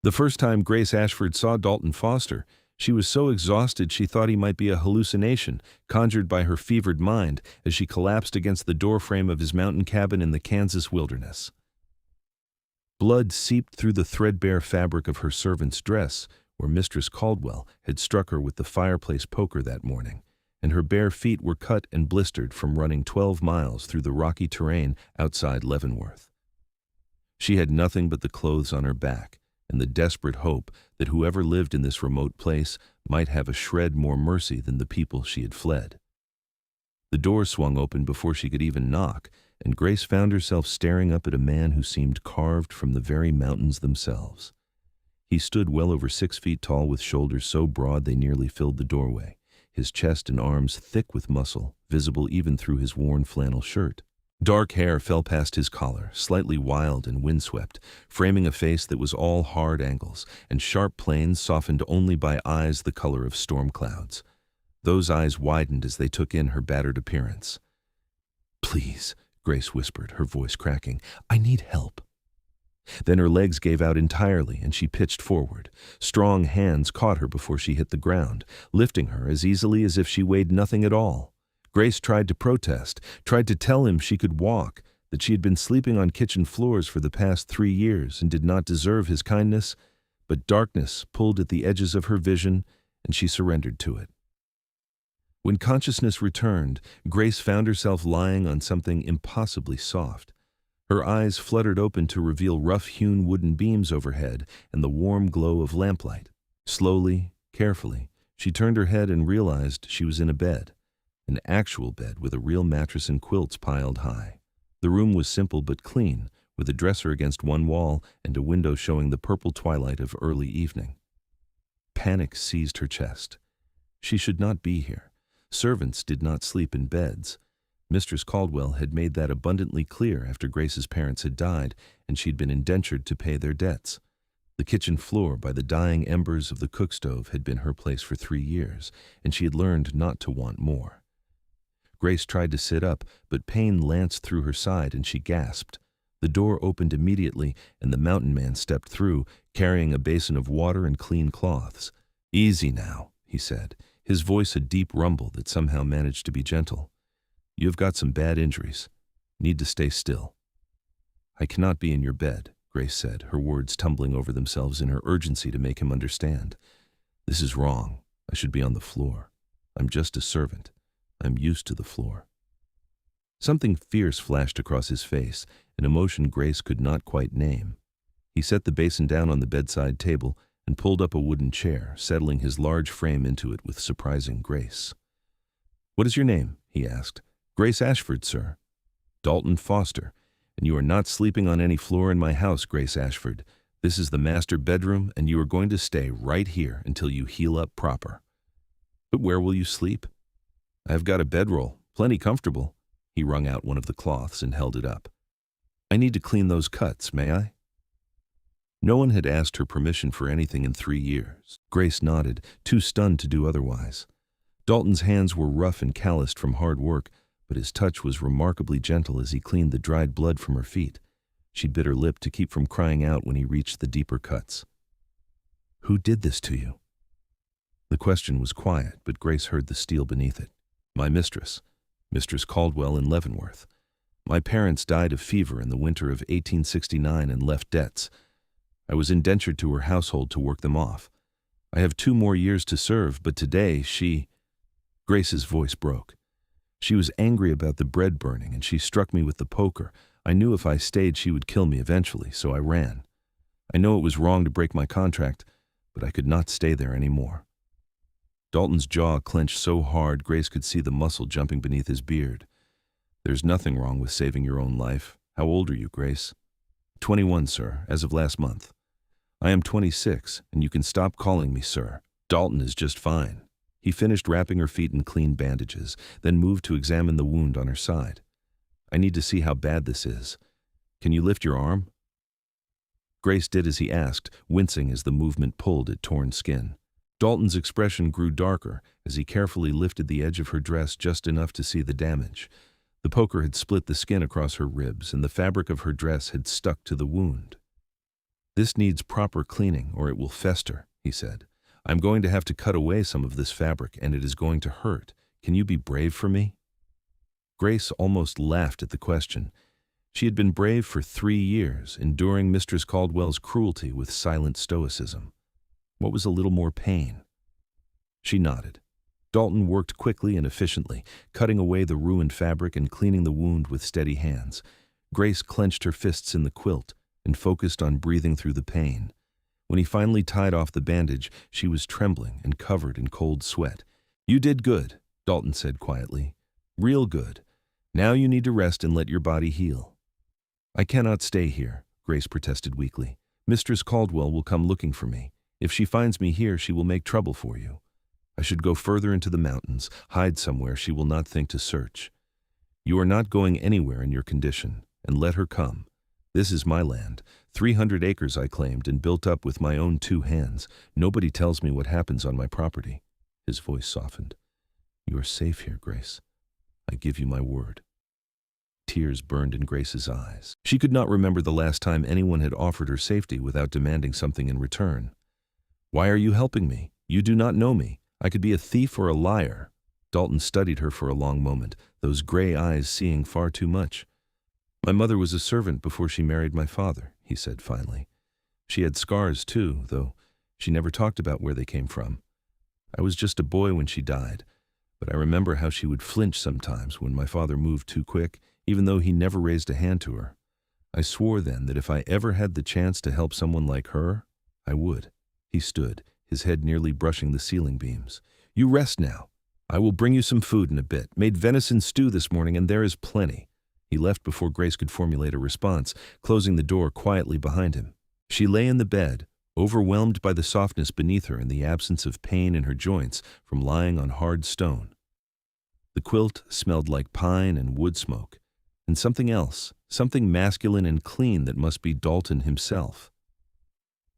The first time Grace Ashford saw Dalton Foster, she was so exhausted she thought he might be a hallucination conjured by her fevered mind as she collapsed against the doorframe of his mountain cabin in the Kansas wilderness. Blood seeped through the threadbare fabric of her servant's dress, where Mistress Caldwell had struck her with the fireplace poker that morning, and her bare feet were cut and blistered from running 12 miles through the rocky terrain outside Leavenworth. She had nothing but the clothes on her back, and the desperate hope that whoever lived in this remote place might have a shred more mercy than the people she had fled. The door swung open before she could even knock, and Grace found herself staring up at a man who seemed carved from the very mountains themselves. He stood well over 6 feet tall with shoulders so broad they nearly filled the doorway, his chest and arms thick with muscle, visible even through his worn flannel shirt. Dark hair fell past his collar, slightly wild and windswept, framing a face that was all hard angles and sharp planes softened only by eyes the color of storm clouds. Those eyes widened as they took in her battered appearance. "Please," Grace whispered, her voice cracking, "I need help." Then her legs gave out entirely and she pitched forward. Strong hands caught her before she hit the ground, lifting her as easily as if she weighed nothing at all. Grace tried to protest, tried to tell him she could walk, that she had been sleeping on kitchen floors for the past 3 years and did not deserve his kindness, but darkness pulled at the edges of her vision and she surrendered to it. When consciousness returned, Grace found herself lying on something impossibly soft. Her eyes fluttered open to reveal rough-hewn wooden beams overhead and the warm glow of lamplight. Slowly, carefully, she turned her head and realized she was in a bed. An actual bed with a real mattress and quilts piled high. The room was simple but clean, with a dresser against one wall and a window showing the purple twilight of early evening. Panic seized her chest. She should not be here. Servants did not sleep in beds. Mistress Caldwell had made that abundantly clear after Grace's parents had died, and she'd been indentured to pay their debts. The kitchen floor by the dying embers of the cook stove had been her place for 3 years, and she had learned not to want more. Grace tried to sit up, but pain lanced through her side and she gasped. The door opened immediately and the mountain man stepped through, carrying a basin of water and clean cloths. "Easy now," he said, his voice a deep rumble that somehow managed to be gentle. "You have got some bad injuries. Need to stay still." "I cannot be in your bed," Grace said, her words tumbling over themselves in her urgency to make him understand. "This is wrong. I should be on the floor. I'm just a servant. I'm used to the floor." Something fierce flashed across his face, an emotion Grace could not quite name. He set the basin down on the bedside table and pulled up a wooden chair, settling his large frame into it with surprising grace. "What is your name?" he asked. "Grace Ashford, sir." "Dalton Foster. And you are not sleeping on any floor in my house, Grace Ashford. This is the master bedroom, and you are going to stay right here until you heal up proper." "But where will you sleep?" "I have got a bedroll, plenty comfortable." He wrung out one of the cloths and held it up. "I need to clean those cuts, may I?" No one had asked her permission for anything in 3 years. Grace nodded, too stunned to do otherwise. Dalton's hands were rough and calloused from hard work, but his touch was remarkably gentle as he cleaned the dried blood from her feet. She bit her lip to keep from crying out when he reached the deeper cuts. "Who did this to you?" The question was quiet, but Grace heard the steel beneath it. "My mistress, Mistress Caldwell in Leavenworth. My parents died of fever in the winter of 1869 and left debts. I was indentured to her household to work them off. I have 2 more years to serve, but today she—" Grace's voice broke. She was angry about the bread burning, and she struck me with the poker. I knew if I stayed she would kill me eventually, so I ran. I know it was wrong to break my contract, but I could not stay there anymore. Dalton's jaw clenched so hard Grace could see the muscle jumping beneath his beard. "There's nothing wrong with saving your own life. How old are you, Grace?" 21, sir, as of last month." "I am 26, and you can stop calling me sir. Dalton is just fine." He finished wrapping her feet in clean bandages, then moved to examine the wound on her side. "I need to see how bad this is. Can you lift your arm?" Grace did as he asked, wincing as the movement pulled at torn skin. Dalton's expression grew darker as he carefully lifted the edge of her dress just enough to see the damage. The poker had split the skin across her ribs, and the fabric of her dress had stuck to the wound. "This needs proper cleaning or it will fester," he said. "I'm going to have to cut away some of this fabric and it is going to hurt. Can you be brave for me?" Grace almost laughed at the question. She had been brave for 3 years, enduring Mistress Caldwell's cruelty with silent stoicism. What was a little more pain? She nodded. Dalton worked quickly and efficiently, cutting away the ruined fabric and cleaning the wound with steady hands. Grace clenched her fists in the quilt and focused on breathing through the pain. When he finally tied off the bandage, she was trembling and covered in cold sweat. "You did good," Dalton said quietly. "Real good. Now you need to rest and let your body heal." "I cannot stay here," Grace protested weakly. "Mistress Caldwell will come looking for me. If she finds me here, she will make trouble for you. I should go further into the mountains, hide somewhere she will not think to search. You are not going anywhere in your condition, and let her come. This is my land. 300 acres I claimed and built up with my own 2 hands. Nobody tells me what happens on my property." His voice softened. "You are safe here, Grace. I give you my word." Tears burned in Grace's eyes. She could not remember the last time anyone had offered her safety without demanding something in return. "Why are you helping me? You do not know me. I could be a thief or a liar." Dalton studied her for a long moment, those gray eyes seeing far too much. "My mother was a servant before she married my father," he said finally. "She had scars too, though she never talked about where they came from. I was just a boy when she died, but I remember how she would flinch sometimes when my father moved too quick, even though he never raised a hand to her. I swore then that if I ever had the chance to help someone like her, I would." He stood, his head nearly brushing the ceiling beams. "You rest now. I will bring you some food in a bit. Made venison stew this morning, and there is plenty." He left before Grace could formulate a response, closing the door quietly behind him. She lay in the bed, overwhelmed by the softness beneath her and the absence of pain in her joints from lying on hard stone. The quilt smelled like pine and wood smoke, and something else, something masculine and clean that must be Dalton himself.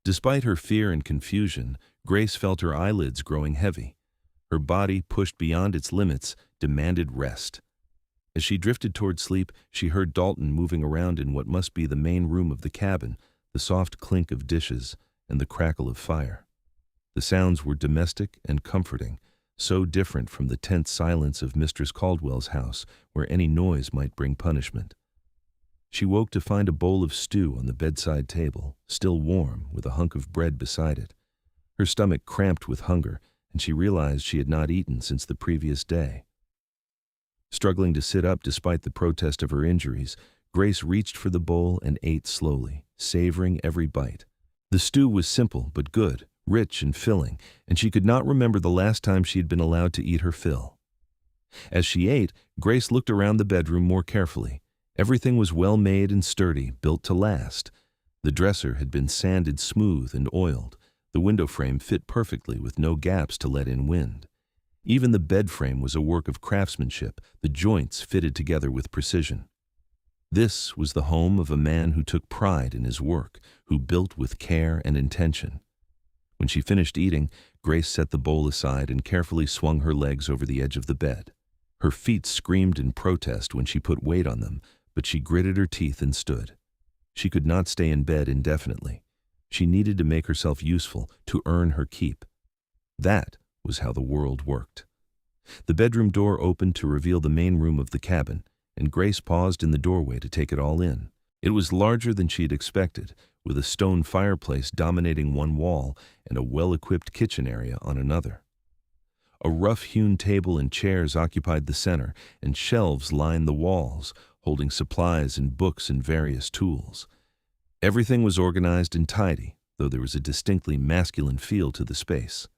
Despite her fear and confusion, Grace felt her eyelids growing heavy. Her body, pushed beyond its limits, demanded rest. As she drifted toward sleep, she heard Dalton moving around in what must be the main room of the cabin, the soft clink of dishes and the crackle of fire. The sounds were domestic and comforting, so different from the tense silence of Mistress Caldwell's house, where any noise might bring punishment. She woke to find a bowl of stew on the bedside table, still warm, with a hunk of bread beside it. Her stomach cramped with hunger, and she realized she had not eaten since the previous day. Struggling to sit up despite the protest of her injuries, Grace reached for the bowl and ate slowly, savoring every bite. The stew was simple but good, rich and filling, and she could not remember the last time she had been allowed to eat her fill. As she ate, Grace looked around the bedroom more carefully. Everything was well made and sturdy, built to last. The dresser had been sanded smooth and oiled. The window frame fit perfectly with no gaps to let in wind. Even the bed frame was a work of craftsmanship, the joints fitted together with precision. This was the home of a man who took pride in his work, who built with care and intention. When she finished eating, Grace set the bowl aside and carefully swung her legs over the edge of the bed. Her feet screamed in protest when she put weight on them, but she gritted her teeth and stood. She could not stay in bed indefinitely. She needed to make herself useful, to earn her keep. That was how the world worked. The bedroom door opened to reveal the main room of the cabin, and Grace paused in the doorway to take it all in. It was larger than she had expected, with a stone fireplace dominating one wall and a well-equipped kitchen area on another. A rough-hewn table and chairs occupied the center, and shelves lined the walls, holding supplies and books and various tools. Everything was organized and tidy, though there was a distinctly masculine feel to the space.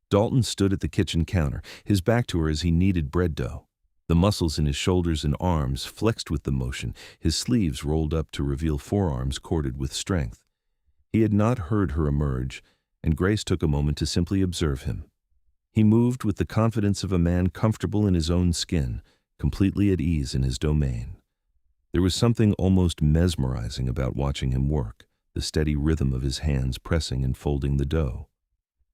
Dalton stood at the kitchen counter, his back to her as he kneaded bread dough. The muscles in his shoulders and arms flexed with the motion, his sleeves rolled up to reveal forearms corded with strength. He had not heard her emerge, and Grace took a moment to simply observe him. He moved with the confidence of a man comfortable in his own skin, completely at ease in his domain. There was something almost mesmerizing about watching him work, the steady rhythm of his hands pressing and folding the dough.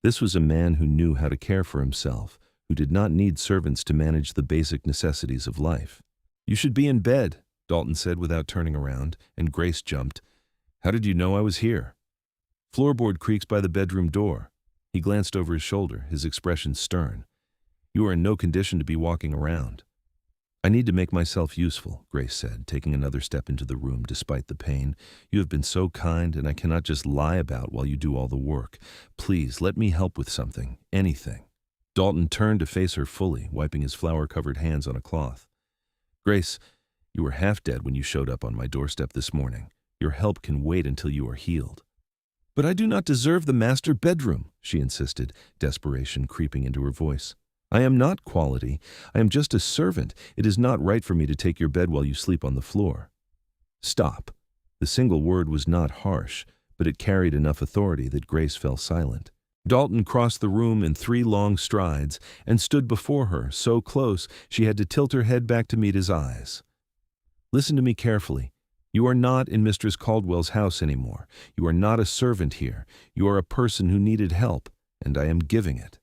This was a man who knew how to care for himself, who did not need servants to manage the basic necessities of life. "You should be in bed," Dalton said without turning around, and Grace jumped. How did you know I was here? Floorboard creaks by the bedroom door. He glanced over his shoulder, his expression stern. You are in no condition to be walking around. I need to make myself useful, Grace said, taking another step into the room despite the pain. You have been so kind, and I cannot just lie about while you do all the work. Please, let me help with something, anything. Dalton turned to face her fully, wiping his flour-covered hands on a cloth. Grace, you were half dead when you showed up on my doorstep this morning. Your help can wait until you are healed. But I do not deserve the master bedroom, she insisted, desperation creeping into her voice. I am not quality. I am just a servant. It is not right for me to take your bed while you sleep on the floor. Stop. The single word was not harsh, but it carried enough authority that Grace fell silent. Dalton crossed the room in 3 long strides and stood before her, so close she had to tilt her head back to meet his eyes. Listen to me carefully. You are not in Mistress Caldwell's house anymore. You are not a servant here. You are a person who needed help, and I am giving it.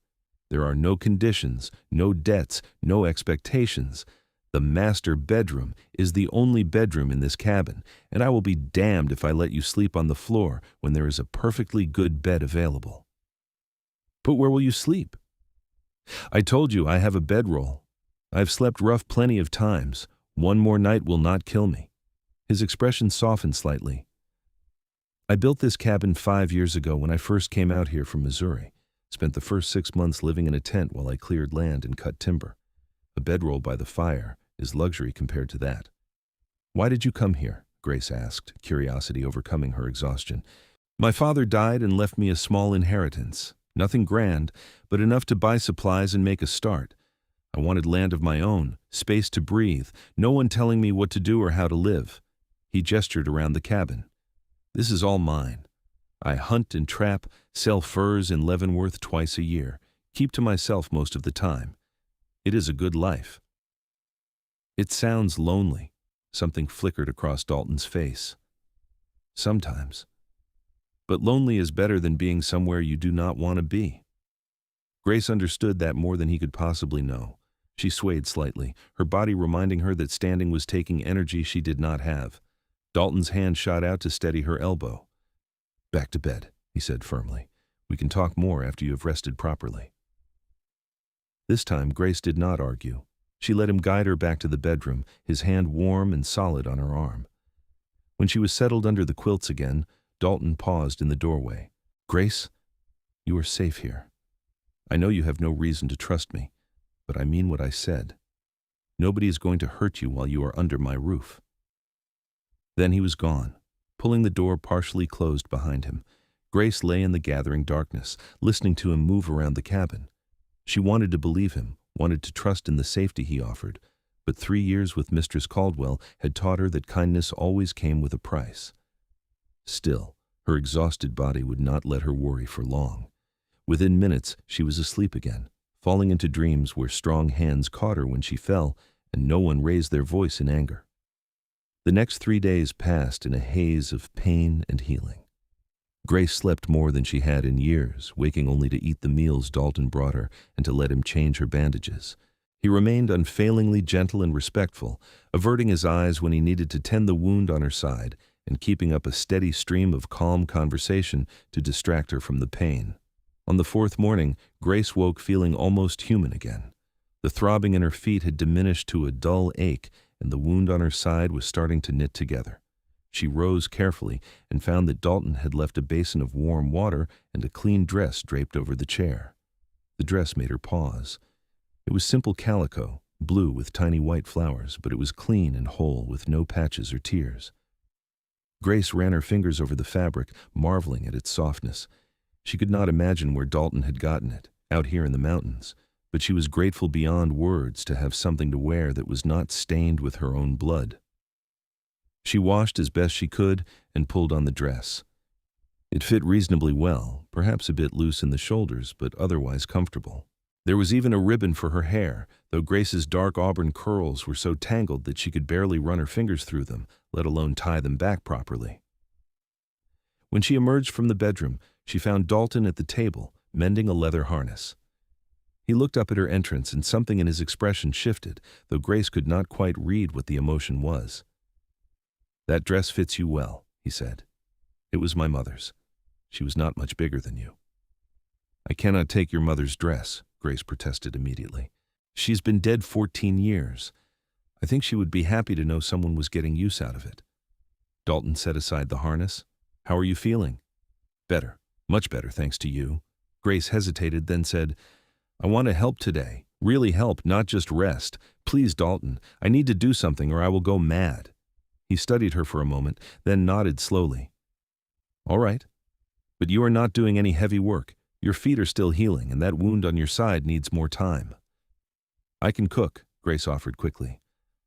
There are no conditions, no debts, no expectations. The master bedroom is the only bedroom in this cabin, and I will be damned if I let you sleep on the floor when there is a perfectly good bed available. But where will you sleep? I told you I have a bedroll. I've slept rough plenty of times. One more night will not kill me. His expression softened slightly. I built this cabin 5 years ago when I first came out here from Missouri. Spent the first 6 months living in a tent while I cleared land and cut timber. A bedroll by the fire is luxury compared to that. Why did you come here? Grace asked, curiosity overcoming her exhaustion. My father died and left me a small inheritance. Nothing grand, but enough to buy supplies and make a start. I wanted land of my own, space to breathe, no one telling me what to do or how to live. He gestured around the cabin. This is all mine. I hunt and trap, sell furs in Leavenworth twice a year, keep to myself most of the time. It is a good life. It sounds lonely. Something flickered across Dalton's face. Sometimes. But lonely is better than being somewhere you do not want to be. Grace understood that more than he could possibly know. She swayed slightly, her body reminding her that standing was taking energy she did not have. Dalton's hand shot out to steady her elbow. Back to bed, he said firmly. We can talk more after you have rested properly. This time, Grace did not argue. She let him guide her back to the bedroom, his hand warm and solid on her arm. When she was settled under the quilts again, Dalton paused in the doorway. Grace, you are safe here. I know you have no reason to trust me, but I mean what I said. Nobody is going to hurt you while you are under my roof. Then he was gone, pulling the door partially closed behind him. Grace lay in the gathering darkness, listening to him move around the cabin. She wanted to believe him, wanted to trust in the safety he offered, but 3 years with Mistress Caldwell had taught her that kindness always came with a price. Still, her exhausted body would not let her worry for long. Within minutes, she was asleep again, falling into dreams where strong hands caught her when she fell, and no one raised their voice in anger. The next 3 days passed in a haze of pain and healing. Grace slept more than she had in years, waking only to eat the meals Dalton brought her and to let him change her bandages. He remained unfailingly gentle and respectful, averting his eyes when he needed to tend the wound on her side and keeping up a steady stream of calm conversation to distract her from the pain. On the 4th morning, Grace woke feeling almost human again. The throbbing in her feet had diminished to a dull ache, and the wound on her side was starting to knit together. She rose carefully and found that Dalton had left a basin of warm water and a clean dress draped over the chair. The dress made her pause. It was simple calico, blue with tiny white flowers, but it was clean and whole with no patches or tears. Grace ran her fingers over the fabric, marveling at its softness. She could not imagine where Dalton had gotten it, out here in the mountains, but she was grateful beyond words to have something to wear that was not stained with her own blood. She washed as best she could and pulled on the dress. It fit reasonably well, perhaps a bit loose in the shoulders, but otherwise comfortable. There was even a ribbon for her hair, though Grace's dark auburn curls were so tangled that she could barely run her fingers through them, let alone tie them back properly. When she emerged from the bedroom, she found Dalton at the table, mending a leather harness. He looked up at her entrance and something in his expression shifted, though Grace could not quite read what the emotion was. That dress fits you well, he said. It was my mother's. She was not much bigger than you. I cannot take your mother's dress, Grace protested immediately. She's been dead 14 years. I think she would be happy to know someone was getting use out of it. Dalton set aside the harness. How are you feeling? Better. Much better, thanks to you. Grace hesitated, then said, I want to help today. Really help, not just rest. Please, Dalton, I need to do something or I will go mad. He studied her for a moment, then nodded slowly. All right. But you are not doing any heavy work. Your feet are still healing, and that wound on your side needs more time. I can cook, Grace offered quickly.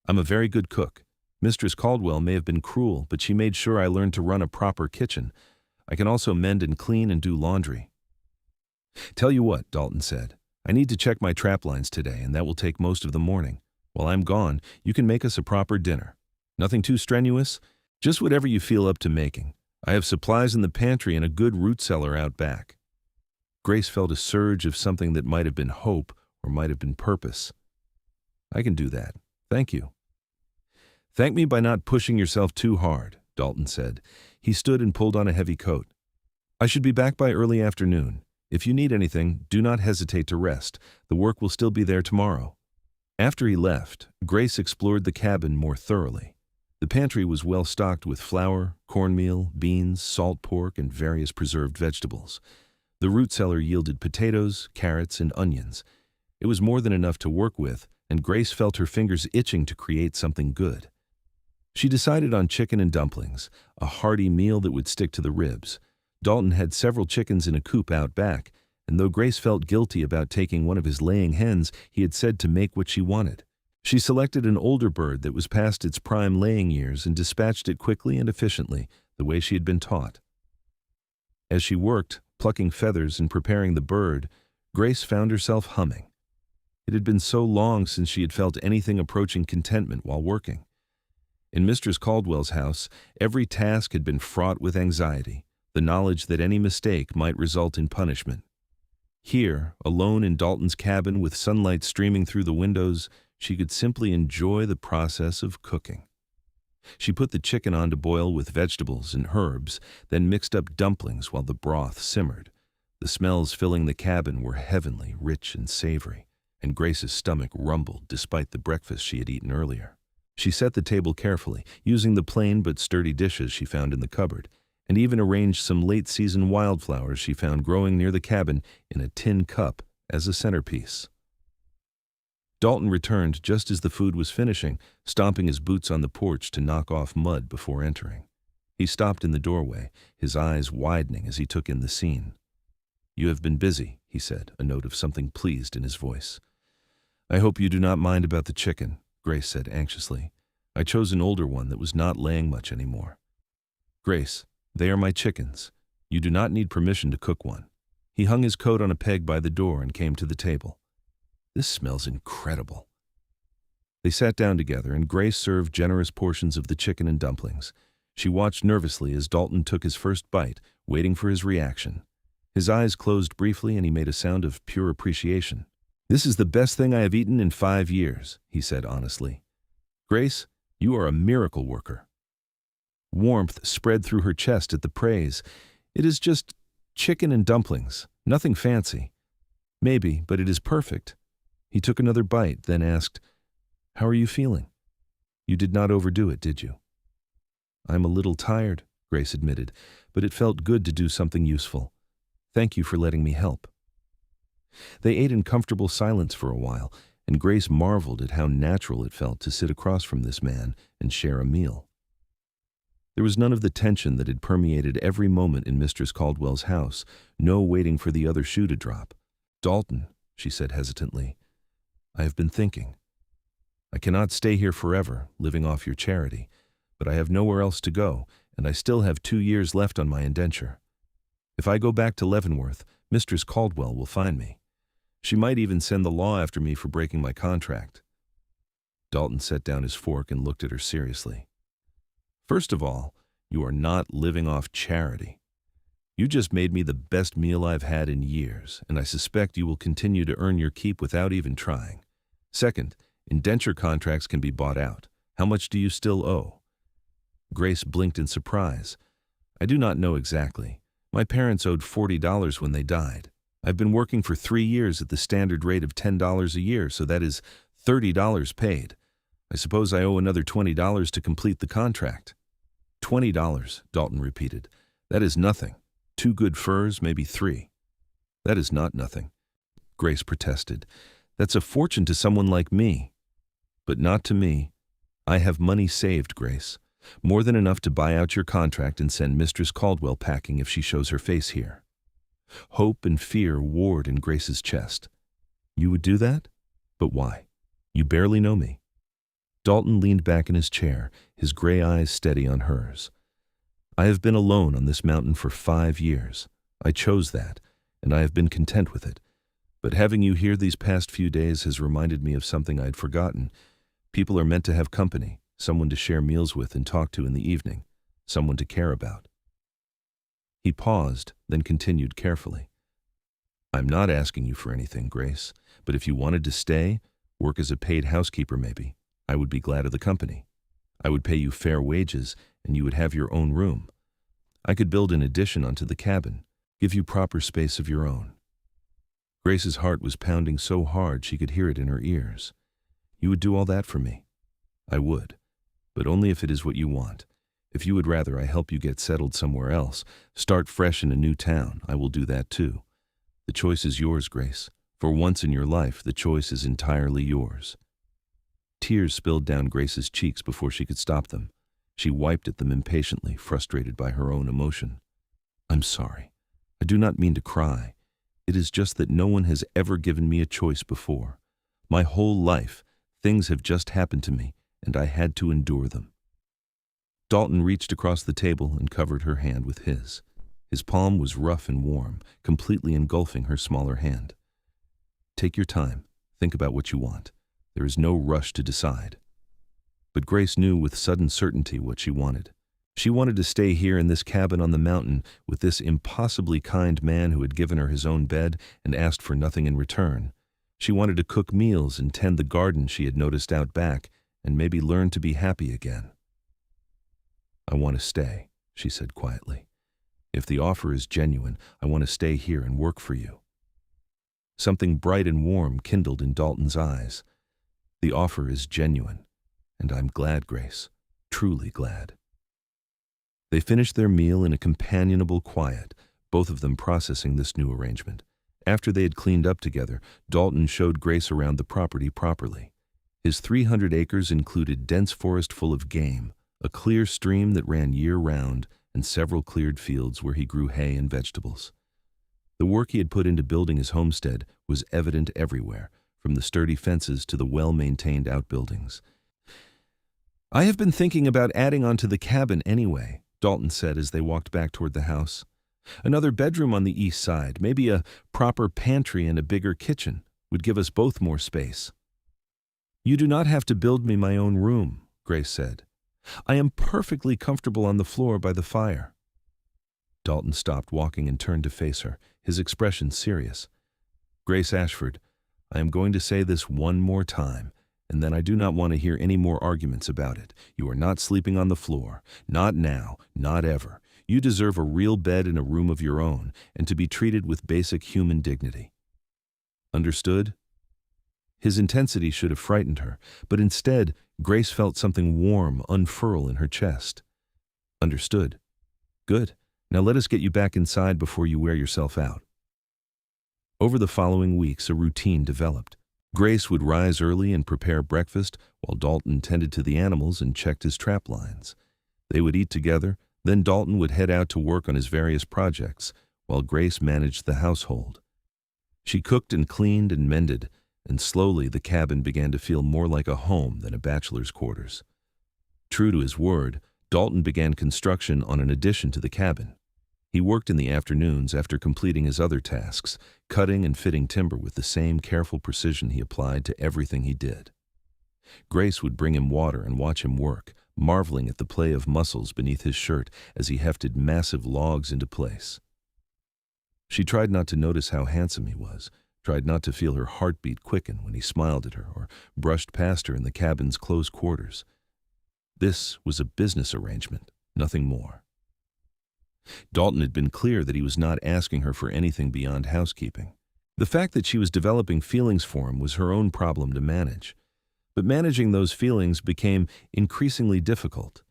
I'm a very good cook. Mistress Caldwell may have been cruel, but she made sure I learned to run a proper kitchen. I can also mend and clean and do laundry. Tell you what, Dalton said. I need to check my trap lines today, and that will take most of the morning. While I'm gone, you can make us a proper dinner. Nothing too strenuous, just whatever you feel up to making. I have supplies in the pantry and a good root cellar out back. Grace felt a surge of something that might have been hope or might have been purpose. I can do that. Thank you. Thank me by not pushing yourself too hard, Dalton said. He stood and pulled on a heavy coat. I should be back by early afternoon. If you need anything, do not hesitate to rest. The work will still be there tomorrow. After he left, Grace explored the cabin more thoroughly. The pantry was well stocked with flour, cornmeal, beans, salt pork, and various preserved vegetables. The root cellar yielded potatoes, carrots, and onions. It was more than enough to work with, and Grace felt her fingers itching to create something good. She decided on chicken and dumplings, a hearty meal that would stick to the ribs. Dalton had several chickens in a coop out back, and though Grace felt guilty about taking one of his laying hens, he had said to make what she wanted. She selected an older bird that was past its prime laying years and dispatched it quickly and efficiently, the way she had been taught. As she worked, plucking feathers and preparing the bird, Grace found herself humming. It had been so long since she had felt anything approaching contentment while working. In Mistress Caldwell's house, every task had been fraught with anxiety, the knowledge that any mistake might result in punishment. Here, alone in Dalton's cabin with sunlight streaming through the windows, she could simply enjoy the process of cooking. She put the chicken on to boil with vegetables and herbs, then mixed up dumplings while the broth simmered. The smells filling the cabin were heavenly, rich and savory, and Grace's stomach rumbled despite the breakfast she had eaten earlier. She set the table carefully, using the plain but sturdy dishes she found in the cupboard, and even arranged some late-season wildflowers she found growing near the cabin in a tin cup as a centerpiece. Dalton returned just as the food was finishing, stomping his boots on the porch to knock off mud before entering. He stopped in the doorway, his eyes widening as he took in the scene. "You have been busy," he said, a note of something pleased in his voice. "I hope you do not mind about the chicken," Grace said anxiously. "I chose an older one that was not laying much anymore." "Grace, they are my chickens. You do not need permission to cook one." He hung his coat on a peg by the door and came to the table. "This smells incredible." They sat down together, and Grace served generous portions of the chicken and dumplings. She watched nervously as Dalton took his first bite, waiting for his reaction. His eyes closed briefly, and he made a sound of pure appreciation. "This is the best thing I have eaten in 5 years," he said honestly. "Grace, you are a miracle worker." Warmth spread through her chest at the praise. "It is just chicken and dumplings, nothing fancy." "Maybe, but it is perfect." He took another bite, then asked, "How are you feeling? You did not overdo it, did you?" "I'm a little tired," Grace admitted, "but it felt good to do something useful. Thank you for letting me help." They ate in comfortable silence for a while, and Grace marveled at how natural it felt to sit across from this man and share a meal. There was none of the tension that had permeated every moment in Mistress Caldwell's house, no waiting for the other shoe to drop. "Dalton," she said hesitantly, "I have been thinking. I cannot stay here forever, living off your charity, but I have nowhere else to go, and I still have 2 years left on my indenture. If I go back to Leavenworth, Mistress Caldwell will find me. She might even send the law after me for breaking my contract." Dalton set down his fork and looked at her seriously. "First of all, you are not living off charity. You just made me the best meal I've had in years, and I suspect you will continue to earn your keep without even trying. Second, indenture contracts can be bought out. How much do you still owe?" Grace blinked in surprise. I do not know exactly. My parents owed $40 when they died. I've been working for 3 years at the standard rate of $10 a year, so that is $30 paid. I suppose I owe another $20 to complete the contract. $20, Dalton repeated. That is nothing. 2 good furs, maybe 3. That is not nothing, Grace protested. That's a fortune to someone like me. But not to me. I have money saved, Grace. More than enough to buy out your contract and send Mistress Caldwell packing if she shows her face here. Hope and fear warred in Grace's chest. You would do that? But why? You barely know me. Dalton leaned back in his chair, his gray eyes steady on hers. I have been alone on this mountain for 5 years. I chose that, and I have been content with it. But having you here these past few days has reminded me of something I had forgotten. People are meant to have company, someone to share meals with and talk to in the evening, someone to care about. He paused, then continued carefully. I'm not asking you for anything, Grace, but if you wanted to stay, work as a paid housekeeper maybe, I would be glad of the company. I would pay you fair wages, and you would have your own room. I could build an addition onto the cabin, give you proper space of your own. Grace's heart was pounding so hard she could hear it in her ears. You would do all that for me? I would, but only if it is what you want. If you would rather I help you get settled somewhere else, start fresh in a new town, I will do that too. The choice is yours, Grace. For once in your life, the choice is entirely yours. Tears spilled down Grace's cheeks before she could stop them. She wiped at them impatiently, frustrated by her own emotion. I'm sorry. I do not mean to cry. It is just that no one has ever given me a choice before. My whole life, things have just happened to me, and I had to endure them. Dalton reached across the table and covered her hand with his. His palm was rough and warm, completely engulfing her smaller hand. Take your time. Think about what you want. There is no rush to decide. But Grace knew with sudden certainty what she wanted. She wanted to stay here in this cabin on the mountain with this impossibly kind man who had given her his own bed and asked for nothing in return. She wanted to cook meals and tend the garden she had noticed out back and maybe learn to be happy again. I want to stay, she said quietly. If the offer is genuine, I want to stay here and work for you. Something bright and warm kindled in Dalton's eyes. The offer is genuine, and I'm glad, Grace, truly glad. They finished their meal in a companionable quiet, both of them processing this new arrangement. After they had cleaned up together, Dalton showed Grace around the property properly. His 300 acres included dense forest full of game, a clear stream that ran year-round, and several cleared fields where he grew hay and vegetables. The work he had put into building his homestead was evident everywhere, from the sturdy fences to the well-maintained outbuildings. I have been thinking about adding on to the cabin anyway, Dalton said as they walked back toward the house. Another bedroom on the east side, maybe a proper pantry and a bigger kitchen, would give us both more space. You do not have to build me my own room, Grace said. I am perfectly comfortable on the floor by the fire. Dalton stopped walking and turned to face her, his expression serious. Grace Ashford, I am going to say this one more time, and then I do not want to hear any more arguments about it. You are not sleeping on the floor. Not now, not ever. You deserve a real bed in a room of your own, and to be treated with basic human dignity. Understood? His intensity should have frightened her, but instead, Grace felt something warm unfurl in her chest. Understood. Good. Now let us get you back inside before you wear yourself out. Over the following weeks, a routine developed. Grace would rise early and prepare breakfast, while Dalton tended to the animals and checked his trap lines. They would eat together, then Dalton would head out to work on his various projects, while Grace managed the household. She cooked and cleaned and mended, and slowly the cabin began to feel more like a home than a bachelor's quarters. True to his word, Dalton began construction on an addition to the cabin. He worked in the afternoons after completing his other tasks, cutting and fitting timber with the same careful precision he applied to everything he did. Grace would bring him water and watch him work, marveling at the play of muscles beneath his shirt as he hefted massive logs into place. She tried not to notice how handsome he was, tried not to feel her heartbeat quicken when he smiled at her or brushed past her in the cabin's close quarters. This was a business arrangement, nothing more. Dalton had been clear that he was not asking her for anything beyond housekeeping. The fact that she was developing feelings for him was her own problem to manage. But managing those feelings became increasingly difficult.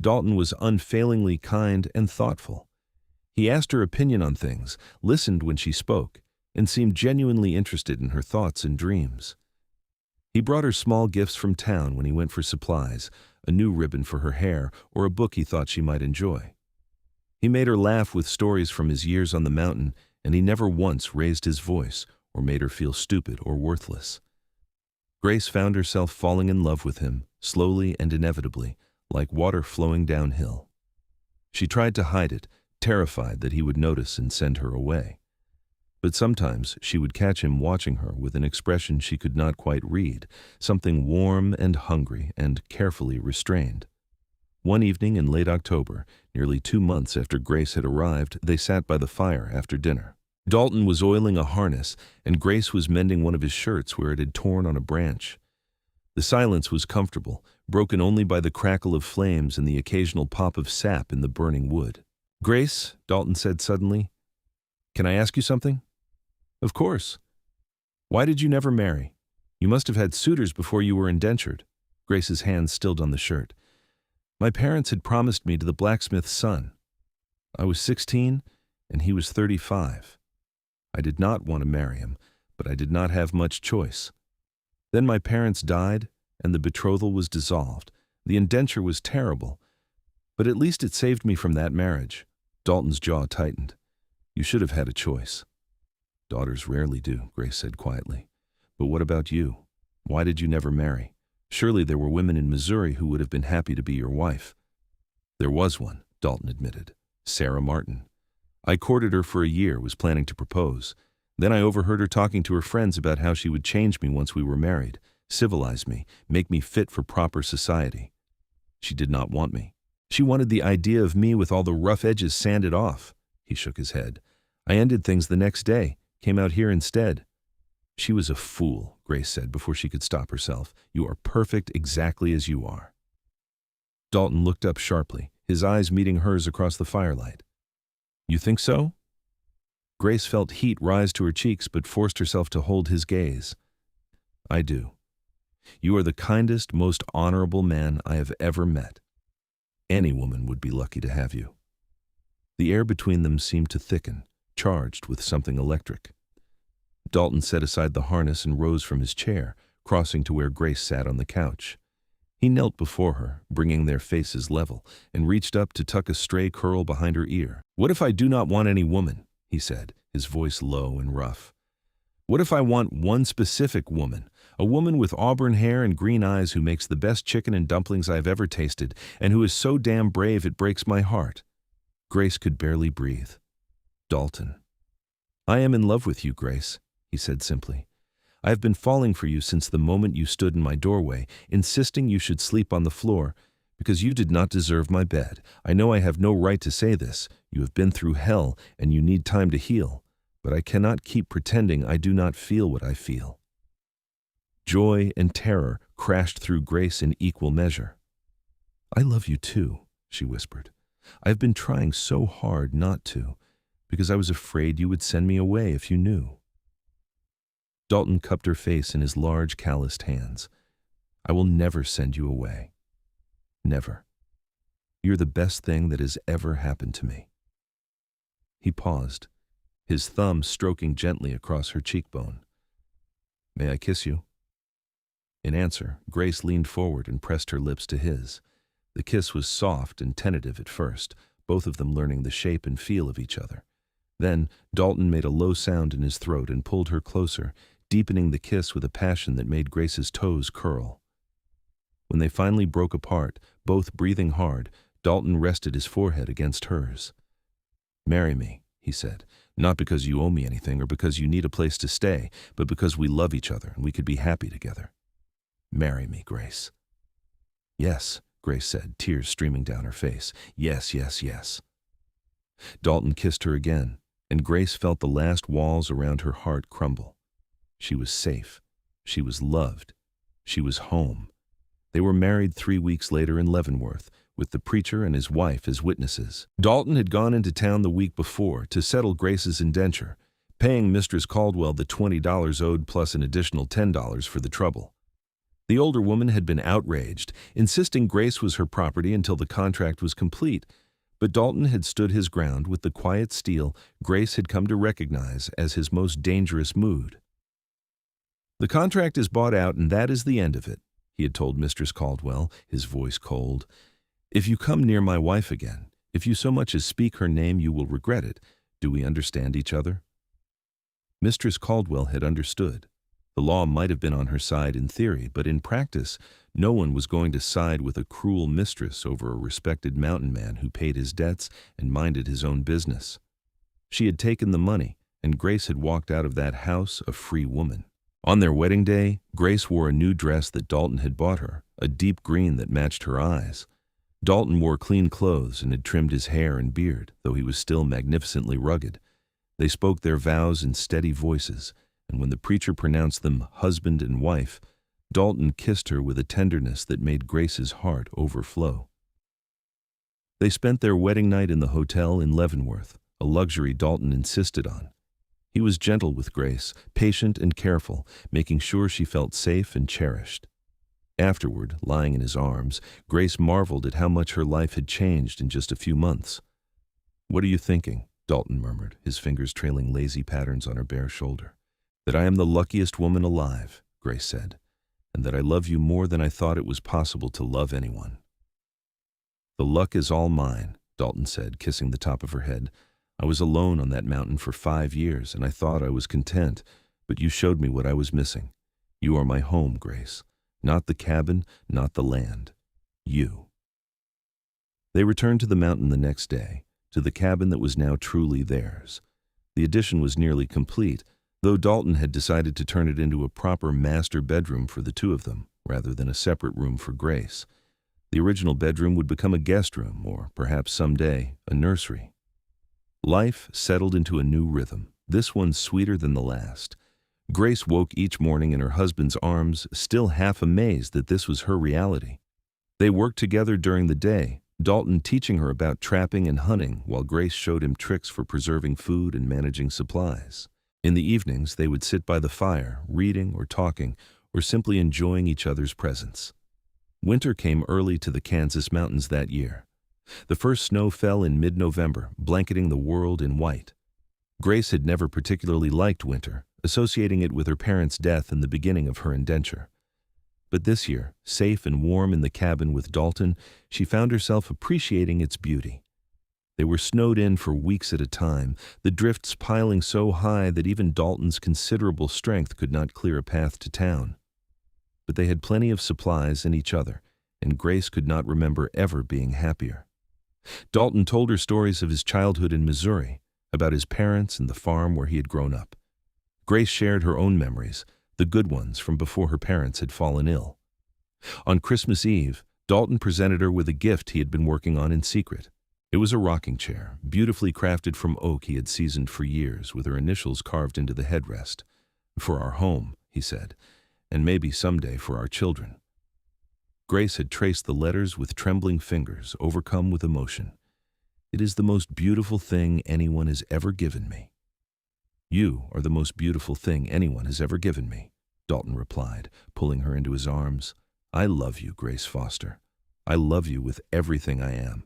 Dalton was unfailingly kind and thoughtful. He asked her opinion on things, listened when she spoke, and seemed genuinely interested in her thoughts and dreams. He brought her small gifts from town when he went for supplies, a new ribbon for her hair, or a book he thought she might enjoy. He made her laugh with stories from his years on the mountain, and he never once raised his voice or made her feel stupid or worthless. Grace found herself falling in love with him, slowly and inevitably, like water flowing downhill. She tried to hide it, terrified that he would notice and send her away. But sometimes she would catch him watching her with an expression she could not quite read, something warm and hungry and carefully restrained. One evening in late October, nearly 2 months after Grace had arrived, they sat by the fire after dinner. Dalton was oiling a harness, and Grace was mending one of his shirts where it had torn on a branch. The silence was comfortable, broken only by the crackle of flames and the occasional pop of sap in the burning wood. "Grace," Dalton said suddenly, "can I ask you something?" "Of course." "Why did you never marry? You must have had suitors before you were indentured." Grace's hands stilled on the shirt. "My parents had promised me to the blacksmith's son. I was 16, and he was 35. I did not want to marry him, but I did not have much choice. Then my parents died, and the betrothal was dissolved. The indenture was terrible, but at least it saved me from that marriage." Dalton's jaw tightened. "You should have had a choice." "Daughters rarely do," Grace said quietly. "But what about you? Why did you never marry? Surely there were women in Missouri who would have been happy to be your wife." "There was one," Dalton admitted. "Sarah Martin. I courted her for a year, was planning to propose. Then I overheard her talking to her friends about how she would change me once we were married, civilize me, make me fit for proper society. She did not want me. She wanted the idea of me with all the rough edges sanded off." He shook his head. "I ended things the next day, came out here instead." "She was a fool," Grace said before she could stop herself. "You are perfect exactly as you are." Dalton looked up sharply, his eyes meeting hers across the firelight. "You think so?" Grace felt heat rise to her cheeks but forced herself to hold his gaze. "I do. You are the kindest, most honorable man I have ever met. Any woman would be lucky to have you." The air between them seemed to thicken, charged with something electric. Dalton set aside the harness and rose from his chair, crossing to where Grace sat on the couch. He knelt before her, bringing their faces level, and reached up to tuck a stray curl behind her ear. "What if I do not want any woman?" he said, his voice low and rough. "What if I want one specific woman, a woman with auburn hair and green eyes who makes the best chicken and dumplings I've ever tasted, and who is so damn brave it breaks my heart?" Grace could barely breathe. "Dalton." "I am in love with you, Grace," he said simply. "I have been falling for you since the moment you stood in my doorway, insisting you should sleep on the floor, because you did not deserve my bed. I know I have no right to say this. You have been through hell, and you need time to heal. But I cannot keep pretending I do not feel what I feel." Joy and terror crashed through Grace in equal measure. "I love you too," she whispered. "I've been trying so hard not to, because I was afraid you would send me away if you knew." Dalton cupped her face in his large, calloused hands. "I will never send you away. Never. You're the best thing that has ever happened to me." He paused, his thumb stroking gently across her cheekbone. "May I kiss you?" In answer, Grace leaned forward and pressed her lips to his. The kiss was soft and tentative at first, both of them learning the shape and feel of each other. Then Dalton made a low sound in his throat and pulled her closer, deepening the kiss with a passion that made Grace's toes curl. When they finally broke apart, both breathing hard, Dalton rested his forehead against hers. "Marry me," he said, "not because you owe me anything or because you need a place to stay, but because we love each other and we could be happy together. Marry me, Grace." "Yes," Grace said, tears streaming down her face. "Yes, yes, yes." Dalton kissed her again, and Grace felt the last walls around her heart crumble. She was safe. She was loved. She was home. They were married 3 weeks later in Leavenworth, with the preacher and his wife as witnesses. Dalton had gone into town the week before to settle Grace's indenture, paying Mistress Caldwell the $20 owed plus an additional $10 for the trouble. The older woman had been outraged, insisting Grace was her property until the contract was complete, but Dalton had stood his ground with the quiet steel Grace had come to recognize as his most dangerous mood. "The contract is bought out, and that is the end of it," he had told Mistress Caldwell, his voice cold. "If you come near my wife again, if you so much as speak her name, you will regret it. Do we understand each other?" Mistress Caldwell had understood. The law might have been on her side in theory, but in practice, no one was going to side with a cruel mistress over a respected mountain man who paid his debts and minded his own business. She had taken the money, and Grace had walked out of that house a free woman. On their wedding day, Grace wore a new dress that Dalton had bought her, a deep green that matched her eyes. Dalton wore clean clothes and had trimmed his hair and beard, though he was still magnificently rugged. They spoke their vows in steady voices, and when the preacher pronounced them husband and wife, Dalton kissed her with a tenderness that made Grace's heart overflow. They spent their wedding night in the hotel in Leavenworth, a luxury Dalton insisted on. He was gentle with Grace, patient and careful, making sure she felt safe and cherished. Afterward, lying in his arms, Grace marveled at how much her life had changed in just a few months. "What are you thinking?" Dalton murmured, his fingers trailing lazy patterns on her bare shoulder. "That I am the luckiest woman alive," Grace said, "and that I love you more than I thought it was possible to love anyone." "The luck is all mine," Dalton said, kissing the top of her head. "I was alone on that mountain for 5 years, and I thought I was content, but you showed me what I was missing. You are my home, Grace. Not the cabin, not the land. You." They returned to the mountain the next day, to the cabin that was now truly theirs. The addition was nearly complete, though Dalton had decided to turn it into a proper master bedroom for the two of them, rather than a separate room for Grace. The original bedroom would become a guest room, or perhaps someday, a nursery. Life settled into a new rhythm, this one sweeter than the last. Grace woke each morning in her husband's arms, still half amazed that this was her reality. They worked together during the day, Dalton teaching her about trapping and hunting, while Grace showed him tricks for preserving food and managing supplies. In the evenings, they would sit by the fire, reading or talking, or simply enjoying each other's presence. Winter came early to the Kansas mountains that year. The first snow fell in mid-November, blanketing the world in white. Grace had never particularly liked winter, associating it with her parents' death and the beginning of her indenture. But this year, safe and warm in the cabin with Dalton, she found herself appreciating its beauty. They were snowed in for weeks at a time, the drifts piling so high that even Dalton's considerable strength could not clear a path to town. But they had plenty of supplies and each other, and Grace could not remember ever being happier. Dalton told her stories of his childhood in Missouri, about his parents and the farm where he had grown up. Grace shared her own memories, the good ones from before her parents had fallen ill. On Christmas Eve, Dalton presented her with a gift he had been working on in secret. It was a rocking chair, beautifully crafted from oak he had seasoned for years, with her initials carved into the headrest. "For our home," he said, "and maybe someday for our children." Grace had traced the letters with trembling fingers, overcome with emotion. "It is the most beautiful thing anyone has ever given me." "You are the most beautiful thing anyone has ever given me," Dalton replied, pulling her into his arms. "I love you, Grace Foster. I love you with everything I am."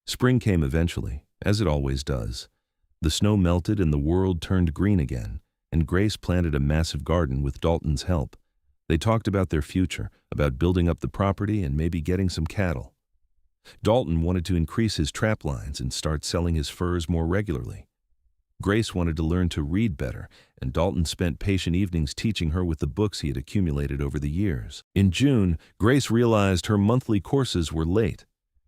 Spring came eventually, as it always does. The snow melted and the world turned green again, and Grace planted a massive garden with Dalton's help. They talked about their future, about building up the property and maybe getting some cattle. Dalton wanted to increase his trap lines and start selling his furs more regularly. Grace wanted to learn to read better, and Dalton spent patient evenings teaching her with the books he had accumulated over the years. In June, Grace realized her monthly courses were late.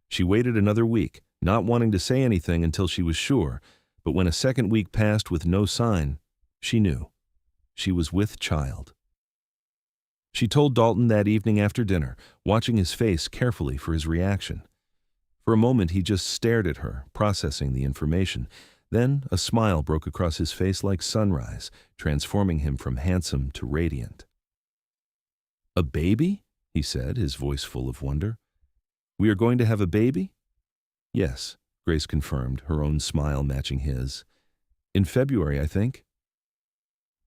She waited another week, not wanting to say anything until she was sure, but when a second week passed with no sign, she knew. She was with child. She told Dalton that evening after dinner, watching his face carefully for his reaction. For a moment he just stared at her, processing the information. Then a smile broke across his face like sunrise, transforming him from handsome to radiant. "A baby?" he said, his voice full of wonder. We are going to have a baby?" "Yes," Grace confirmed, her own smile matching his. "In February, I think."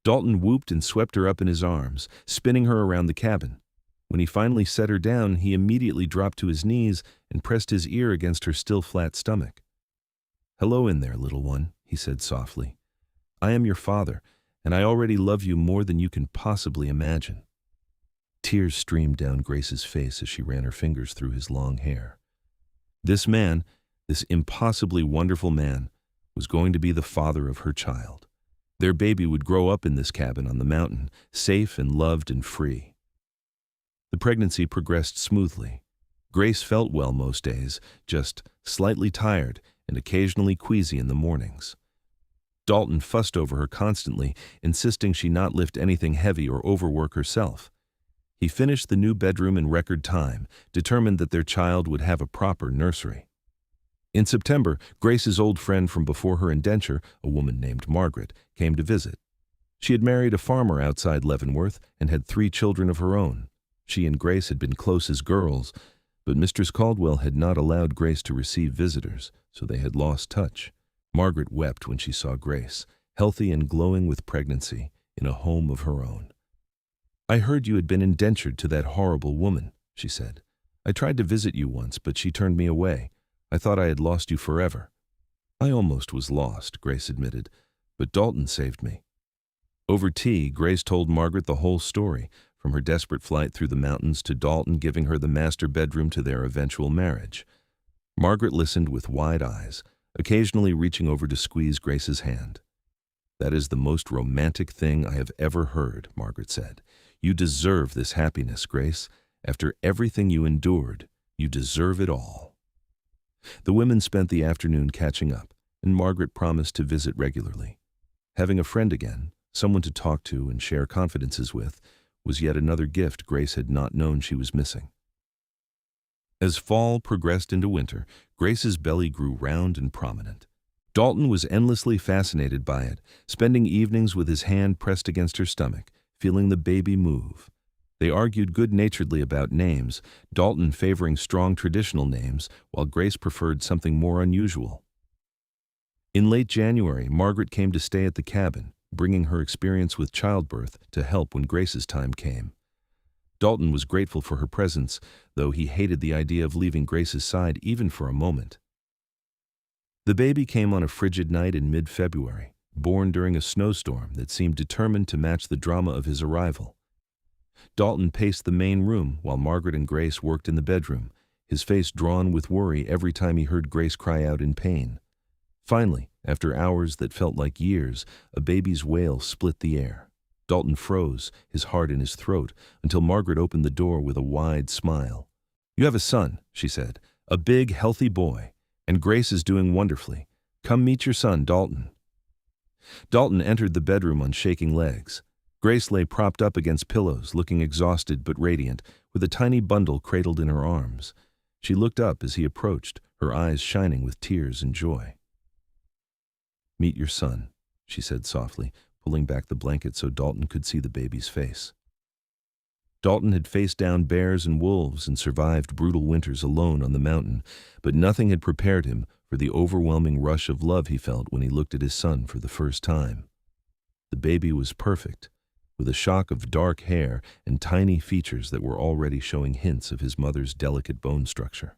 Dalton whooped and swept her up in his arms, spinning her around the cabin. When he finally set her down, he immediately dropped to his knees and pressed his ear against her still flat stomach. "Hello in there, little one," he said softly. "I am your father, and I already love you more than you can possibly imagine." Tears streamed down Grace's face as she ran her fingers through his long hair. This man, this impossibly wonderful man, was going to be the father of her child. Their baby would grow up in this cabin on the mountain, safe and loved and free. The pregnancy progressed smoothly. Grace felt well most days, just slightly tired and occasionally queasy in the mornings. Dalton fussed over her constantly, insisting she not lift anything heavy or overwork herself. He finished the new bedroom in record time, determined that their child would have a proper nursery. In September, Grace's old friend from before her indenture, a woman named Margaret, came to visit. She had married a farmer outside Leavenworth and had 3 children of her own. She and Grace had been close as girls, but Mistress Caldwell had not allowed Grace to receive visitors, so they had lost touch. Margaret wept when she saw Grace, healthy and glowing with pregnancy, in a home of her own. "I heard you had been indentured to that horrible woman," she said. "I tried to visit you once, but she turned me away. I thought I had lost you forever." "I almost was lost," Grace admitted, "but Dalton saved me." Over tea, Grace told Margaret the whole story, from her desperate flight through the mountains to Dalton giving her the master bedroom to their eventual marriage. Margaret listened with wide eyes, occasionally reaching over to squeeze Grace's hand. "That is the most romantic thing I have ever heard," Margaret said. "You deserve this happiness, Grace. After everything you endured, you deserve it all." The women spent the afternoon catching up, and Margaret promised to visit regularly. Having a friend again, someone to talk to and share confidences with, was yet another gift Grace had not known she was missing. As fall progressed into winter, Grace's belly grew round and prominent. Dalton was endlessly fascinated by it, spending evenings with his hand pressed against her stomach, feeling the baby move. They argued good-naturedly about names, Dalton favoring strong traditional names, while Grace preferred something more unusual. In late January, Margaret came to stay at the cabin, bringing her experience with childbirth to help when Grace's time came. Dalton was grateful for her presence, though he hated the idea of leaving Grace's side even for a moment. The baby came on a frigid night in mid-February, born during a snowstorm that seemed determined to match the drama of his arrival. Dalton paced the main room while Margaret and Grace worked in the bedroom, his face drawn with worry every time he heard Grace cry out in pain. Finally, after hours that felt like years, a baby's wail split the air. Dalton froze, his heart in his throat, until Margaret opened the door with a wide smile. "You have a son," she said, "a big, healthy boy, and Grace is doing wonderfully. Come meet your son, Dalton." Dalton entered the bedroom on shaking legs. Grace lay propped up against pillows, looking exhausted but radiant, with a tiny bundle cradled in her arms. She looked up as he approached, her eyes shining with tears and joy. "Meet your son," she said softly, pulling back the blanket so Dalton could see the baby's face. Dalton had faced down bears and wolves and survived brutal winters alone on the mountain, but nothing had prepared him for the overwhelming rush of love he felt when he looked at his son for the first time. The baby was perfect, with a shock of dark hair and tiny features that were already showing hints of his mother's delicate bone structure.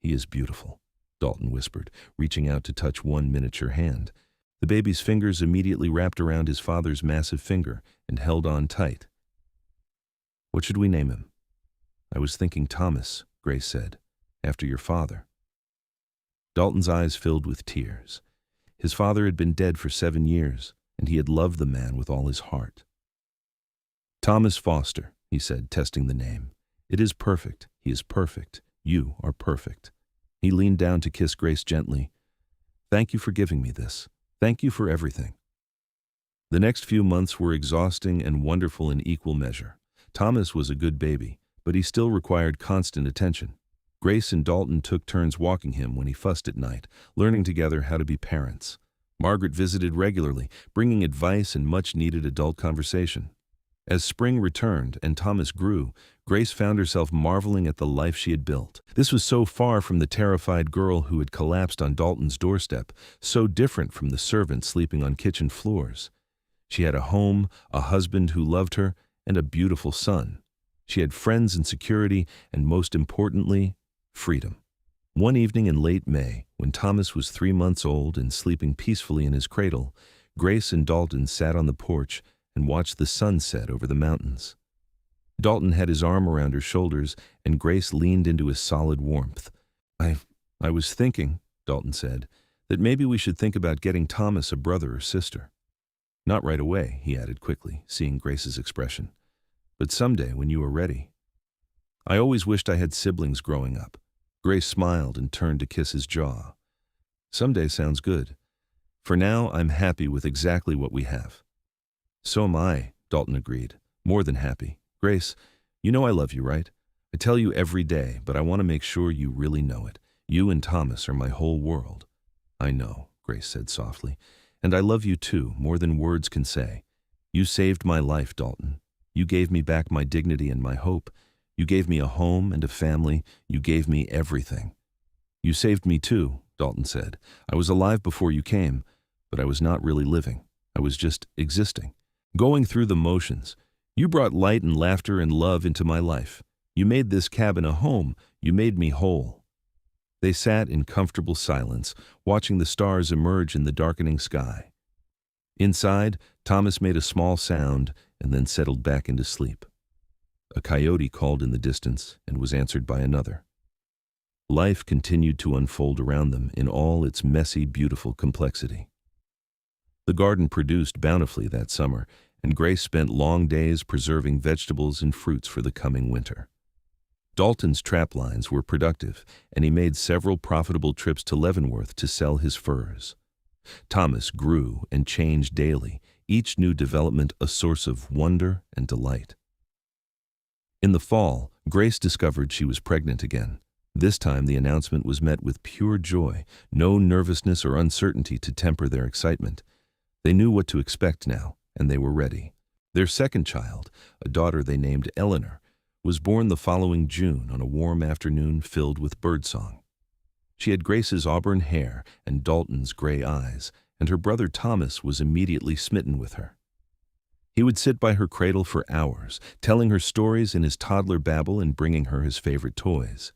"He is beautiful," Dalton whispered, reaching out to touch one miniature hand. The baby's fingers immediately wrapped around his father's massive finger and held on tight. "What should we name him?" "I was thinking Thomas," Grace said, "after your father." Dalton's eyes filled with tears. His father had been dead for 7 years, and he had loved the man with all his heart. "Thomas Foster," he said, testing the name. "It is perfect. He is perfect. You are perfect." He leaned down to kiss Grace gently. "Thank you for giving me this. Thank you for everything." The next few months were exhausting and wonderful in equal measure. Thomas was a good baby, but he still required constant attention. Grace and Dalton took turns walking him when he fussed at night, learning together how to be parents. Margaret visited regularly, bringing advice and much-needed adult conversation. As spring returned and Thomas grew, Grace found herself marveling at the life she had built. This was so far from the terrified girl who had collapsed on Dalton's doorstep, so different from the servant sleeping on kitchen floors. She had a home, a husband who loved her, and a beautiful son. She had friends and security, and most importantly, freedom. One evening in late May, when Thomas was 3 months old and sleeping peacefully in his cradle, Grace and Dalton sat on the porch and watched the sun set over the mountains. Dalton had his arm around her shoulders, and Grace leaned into his solid warmth. I was thinking, Dalton said, that maybe we should think about getting Thomas a brother or sister. Not right away, he added quickly, seeing Grace's expression, but someday when you are ready. I always wished I had siblings growing up. Grace smiled and turned to kiss his jaw. Someday sounds good. For now, I'm happy with exactly what we have. So am I, Dalton agreed, more than happy. Grace, you know I love you, right? I tell you every day, but I want to make sure you really know it. You and Thomas are my whole world. I know, Grace said softly, and I love you too, more than words can say. You saved my life, Dalton. You gave me back my dignity and my hope. You gave me a home and a family. You gave me everything. You saved me too, Dalton said. I was alive before you came, but I was not really living. I was just existing, going through the motions. You brought light and laughter and love into my life. You made this cabin a home. You made me whole. They sat in comfortable silence, watching the stars emerge in the darkening sky. Inside, Thomas made a small sound and then settled back into sleep. A coyote called in the distance and was answered by another. Life continued to unfold around them in all its messy, beautiful complexity. The garden produced bountifully that summer, and Grace spent long days preserving vegetables and fruits for the coming winter. Dalton's trap lines were productive, and he made several profitable trips to Leavenworth to sell his furs. Thomas grew and changed daily, each new development a source of wonder and delight. In the fall, Grace discovered she was pregnant again. This time the announcement was met with pure joy, no nervousness or uncertainty to temper their excitement. They knew what to expect now, and they were ready. Their second child, a daughter they named Eleanor, was born the following June on a warm afternoon filled with birdsong. She had Grace's auburn hair and Dalton's gray eyes, and her brother Thomas was immediately smitten with her. He would sit by her cradle for hours, telling her stories in his toddler babble and bringing her his favorite toys.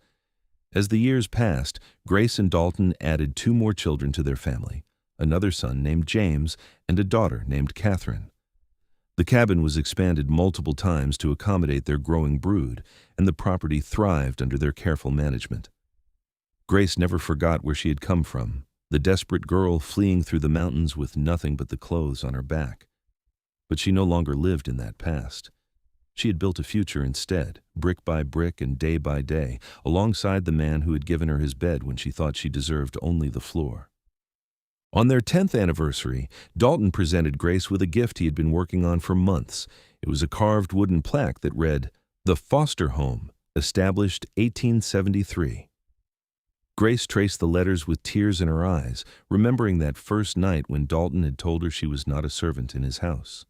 As the years passed, Grace and Dalton added 2 more children to their family, another son named James and a daughter named Catherine. The cabin was expanded multiple times to accommodate their growing brood, and the property thrived under their careful management. Grace never forgot where she had come from, the desperate girl fleeing through the mountains with nothing but the clothes on her back. But she no longer lived in that past. She had built a future instead, brick by brick and day by day, alongside the man who had given her his bed when she thought she deserved only the floor. On their 10th anniversary, Dalton presented Grace with a gift he had been working on for months. It was a carved wooden plaque that read, "The Foster Home, established 1873. Grace traced the letters with tears in her eyes, remembering that first night when Dalton had told her she was not a servant in his house.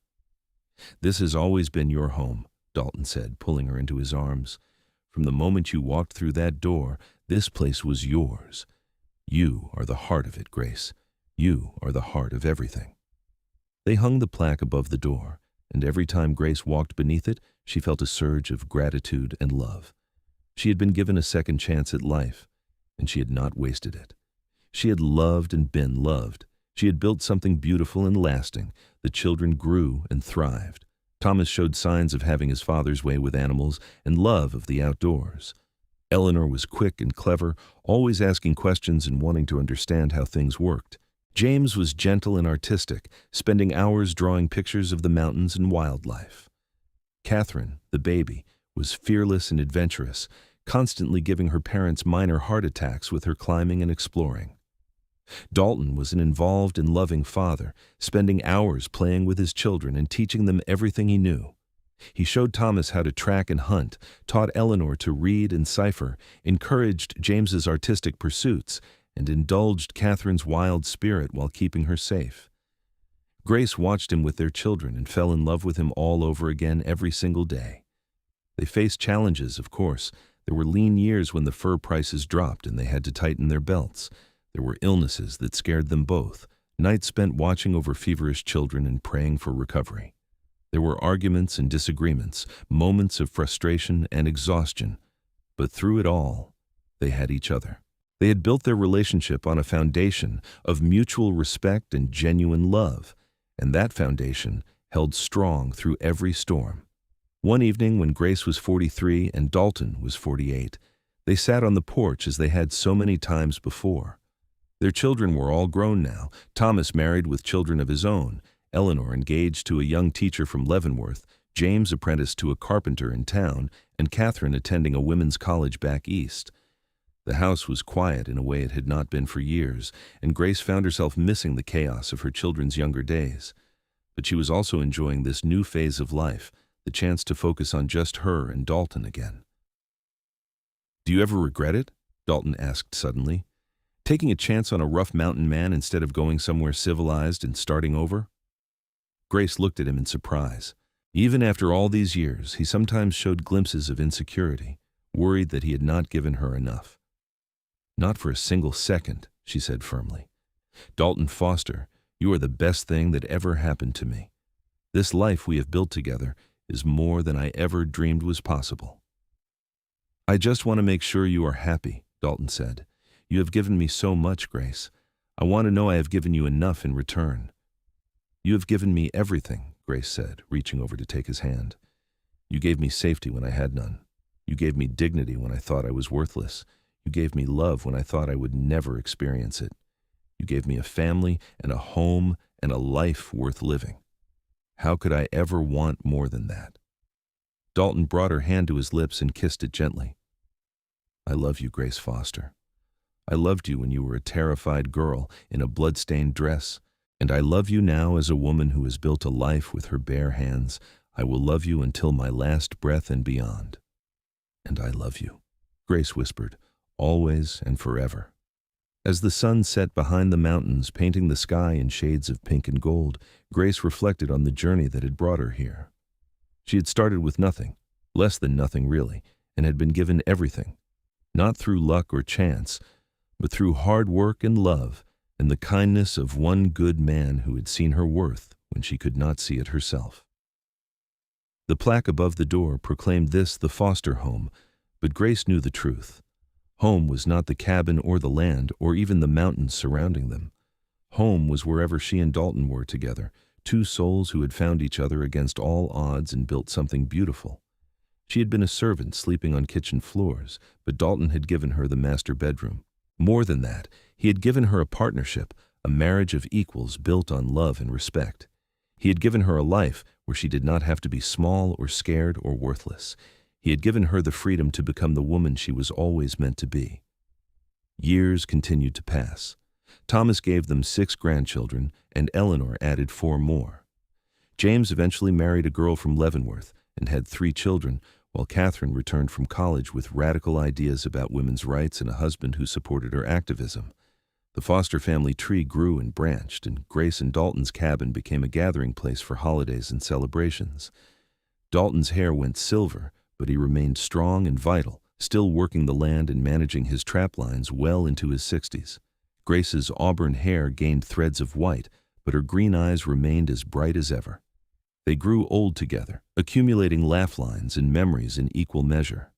"This has always been your home," Dalton said, pulling her into his arms. "From the moment you walked through that door, this place was yours. You are the heart of it, Grace. You are the heart of everything." They hung the plaque above the door, and every time Grace walked beneath it, she felt a surge of gratitude and love. She had been given a second chance at life, and she had not wasted it. She had loved and been loved. She had built something beautiful and lasting. The children grew and thrived. Thomas showed signs of having his father's way with animals and love of the outdoors. Eleanor was quick and clever, always asking questions and wanting to understand how things worked. James was gentle and artistic, spending hours drawing pictures of the mountains and wildlife. Catherine, the baby, was fearless and adventurous, constantly giving her parents minor heart attacks with her climbing and exploring. Dalton was an involved and loving father, spending hours playing with his children and teaching them everything he knew. He showed Thomas how to track and hunt, taught Eleanor to read and cipher, encouraged James's artistic pursuits, and indulged Catherine's wild spirit while keeping her safe. Grace watched him with their children and fell in love with him all over again every single day. They faced challenges, of course. There were lean years when the fur prices dropped and they had to tighten their belts. There were illnesses that scared them both, nights spent watching over feverish children and praying for recovery. There were arguments and disagreements, moments of frustration and exhaustion. But through it all, they had each other. They had built their relationship on a foundation of mutual respect and genuine love, and that foundation held strong through every storm. One evening when Grace was 43 and Dalton was 48, they sat on the porch as they had so many times before. Their children were all grown now, Thomas married with children of his own, Eleanor engaged to a young teacher from Leavenworth, James apprenticed to a carpenter in town, and Catherine attending a women's college back east. The house was quiet in a way it had not been for years, and Grace found herself missing the chaos of her children's younger days. But she was also enjoying this new phase of life, the chance to focus on just her and Dalton again. "Do you ever regret it?" Dalton asked suddenly. "Taking a chance on a rough mountain man instead of going somewhere civilized and starting over?" Grace looked at him in surprise. Even after all these years, he sometimes showed glimpses of insecurity, worried that he had not given her enough. "Not for a single second," she said firmly. "Dalton Foster, you are the best thing that ever happened to me. This life we have built together is more than I ever dreamed was possible." "I just want to make sure you are happy," Dalton said. "You have given me so much, Grace. I want to know I have given you enough in return." "You have given me everything," Grace said, reaching over to take his hand. "You gave me safety when I had none. You gave me dignity when I thought I was worthless. You gave me love when I thought I would never experience it. You gave me a family and a home and a life worth living. How could I ever want more than that?" Dalton brought her hand to his lips and kissed it gently. "I love you, Grace Foster. I loved you when you were a terrified girl in a blood-stained dress, and I love you now as a woman who has built a life with her bare hands. I will love you until my last breath and beyond." "And I love you," Grace whispered, "always and forever." As the sun set behind the mountains, painting the sky in shades of pink and gold, Grace reflected on the journey that had brought her here. She had started with nothing, less than nothing really, and had been given everything, not through luck or chance, but through hard work and love, and the kindness of one good man who had seen her worth when she could not see it herself. The plaque above the door proclaimed this the Foster home, but Grace knew the truth. Home was not the cabin or the land or even the mountains surrounding them. Home was wherever she and Dalton were together, two souls who had found each other against all odds and built something beautiful. She had been a servant sleeping on kitchen floors, but Dalton had given her the master bedroom. More than that, he had given her a partnership, a marriage of equals built on love and respect. He had given her a life where she did not have to be small or scared or worthless. He had given her the freedom to become the woman she was always meant to be. Years continued to pass. Thomas gave them 6 grandchildren, and Eleanor added 4 more. James eventually married a girl from Leavenworth and had 3 children, while Catherine returned from college with radical ideas about women's rights and a husband who supported her activism. The Foster family tree grew and branched, and Grace and Dalton's cabin became a gathering place for holidays and celebrations. Dalton's hair went silver, but he remained strong and vital, still working the land and managing his trap lines well into his 60s. Grace's auburn hair gained threads of white, but her green eyes remained as bright as ever. They grew old together, accumulating laugh lines and memories in equal measure.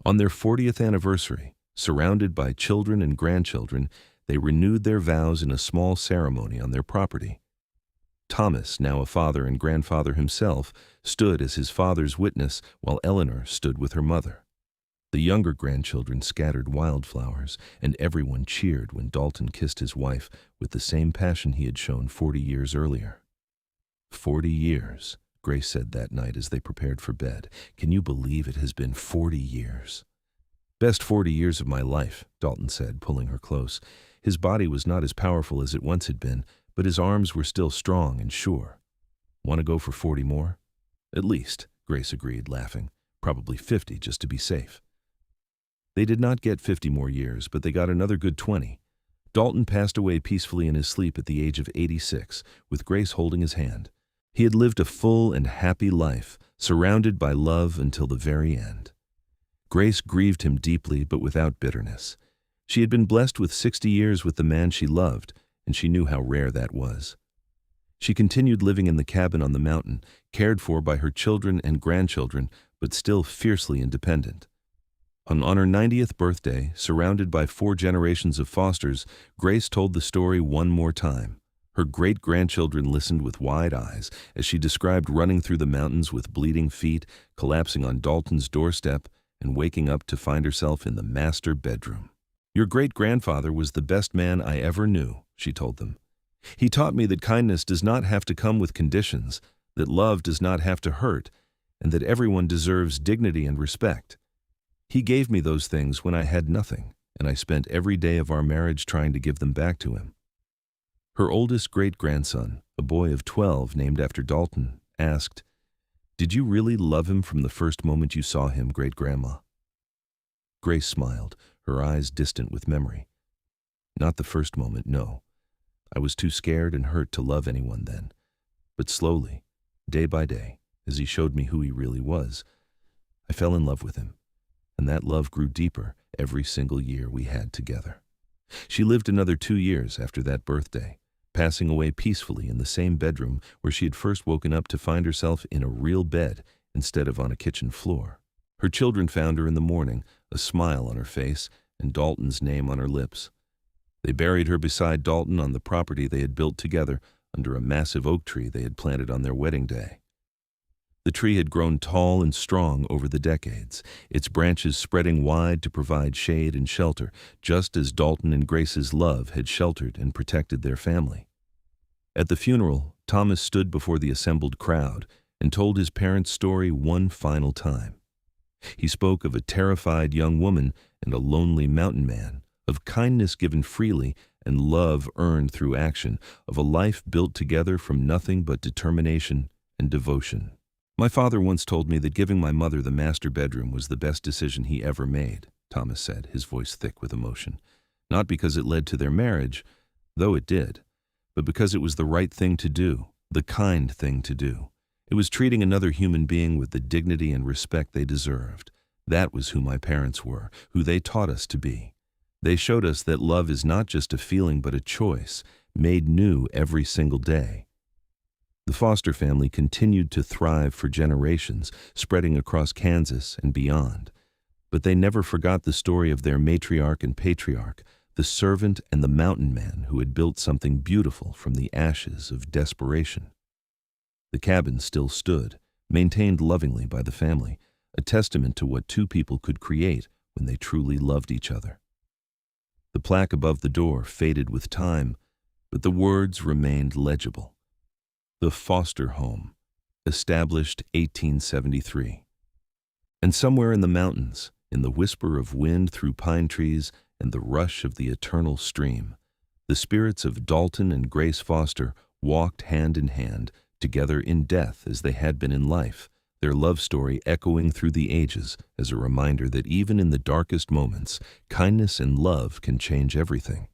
On their 40th anniversary, surrounded by children and grandchildren, they renewed their vows in a small ceremony on their property. Thomas, now a father and grandfather himself, stood as his father's witness while Eleanor stood with her mother. The younger grandchildren scattered wildflowers, and everyone cheered when Dalton kissed his wife with the same passion he had shown 40 years earlier. 40 years, Grace said that night as they prepared for bed. Can you believe it has been 40 years? Best 40 years of my life, Dalton said, pulling her close. His body was not as powerful as it once had been, but his arms were still strong and sure. Want to go for 40 more? At least, Grace agreed, laughing. Probably 50 just to be safe. They did not get 50 more years, but they got another good 20. Dalton passed away peacefully in his sleep at the age of 86, with Grace holding his hand. He had lived a full and happy life, surrounded by love until the very end. Grace grieved him deeply, but without bitterness. She had been blessed with 60 years with the man she loved, and she knew how rare that was. She continued living in the cabin on the mountain, cared for by her children and grandchildren, but still fiercely independent. On her 90th birthday, surrounded by 4 generations of Fosters, Grace told the story one more time. Her great-grandchildren listened with wide eyes as she described running through the mountains with bleeding feet, collapsing on Dalton's doorstep, and waking up to find herself in the master bedroom. "Your great-grandfather was the best man I ever knew," she told them. "He taught me that kindness does not have to come with conditions, that love does not have to hurt, and that everyone deserves dignity and respect. He gave me those things when I had nothing, and I spent every day of our marriage trying to give them back to him." Her oldest great-grandson, a boy of 12 named after Dalton, asked, "Did you really love him from the first moment you saw him, great-grandma?" Grace smiled, her eyes distant with memory. "Not the first moment, no. I was too scared and hurt to love anyone then. But slowly, day by day, as he showed me who he really was, I fell in love with him, and that love grew deeper every single year we had together." She lived another 2 years after that birthday, passing away peacefully in the same bedroom where she had first woken up to find herself in a real bed instead of on a kitchen floor. Her children found her in the morning, a smile on her face and Dalton's name on her lips. They buried her beside Dalton on the property they had built together under a massive oak tree they had planted on their wedding day. The tree had grown tall and strong over the decades, its branches spreading wide to provide shade and shelter, just as Dalton and Grace's love had sheltered and protected their family. At the funeral, Thomas stood before the assembled crowd and told his parents' story one final time. He spoke of a terrified young woman and a lonely mountain man, of kindness given freely and love earned through action, of a life built together from nothing but determination and devotion. "My father once told me that giving my mother the master bedroom was the best decision he ever made," Thomas said, his voice thick with emotion. "Not because it led to their marriage, though it did, but because it was the right thing to do, the kind thing to do. It was treating another human being with the dignity and respect they deserved. That was who my parents were, who they taught us to be. They showed us that love is not just a feeling but a choice, made new every single day." The Foster family continued to thrive for generations, spreading across Kansas and beyond. But they never forgot the story of their matriarch and patriarch, the servant and the mountain man who had built something beautiful from the ashes of desperation. The cabin still stood, maintained lovingly by the family, a testament to what 2 people could create when they truly loved each other. The plaque above the door faded with time, but the words remained legible. "The Foster Home, established 1873. And somewhere in the mountains, in the whisper of wind through pine trees and the rush of the eternal stream, the spirits of Dalton and Grace Foster walked hand in hand, together in death as they had been in life, their love story echoing through the ages as a reminder that even in the darkest moments, kindness and love can change everything."